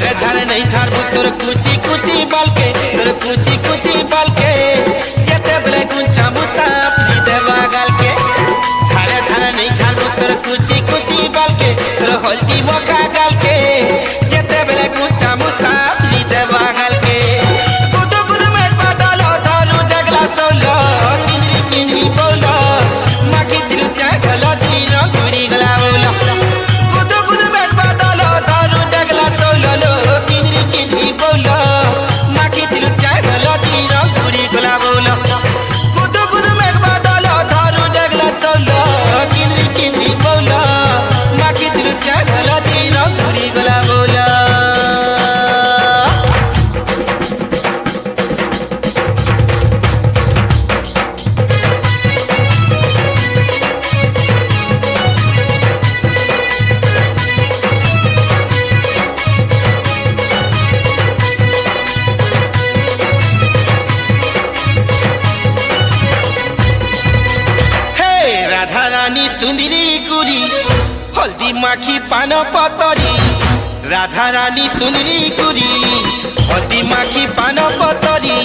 झाड़े झाड़े नहीं झाड़बू तोर कुची कुची बाल के तोर कुची कुची बाल के जेते बेले गुंचा मुसा अपनी देवा गाल के झाड़े झाड़े नहीं झाड़बू तोर कुची कुची बाल के तोर हल्दी मखा गाल के जेते बेले गुंचा मुसा अपनी देवा गाल के गुदु गुदु में बादल धरू डगला सोलो किंदरी किंदरी बोलो माखी दिल चागल दिन घुड़ी गला बोलो गुदु गुदु में बादल धरू डगला सोलो किंदरी किंदरी बोलो माखी दिल चागल दिन घुड़ी गला बोलो गुदु गुदु में बादल धरू डगला सोलो किंदरी किंदरी बोलो माखी दिल चागल दिन घुड़ी गला बोलो। राधा रानी सुंदरी गुरी हल्दी माखी पान पतरी राधा रानी सुंदरी गुरी हल्दी माखी पान पतरी।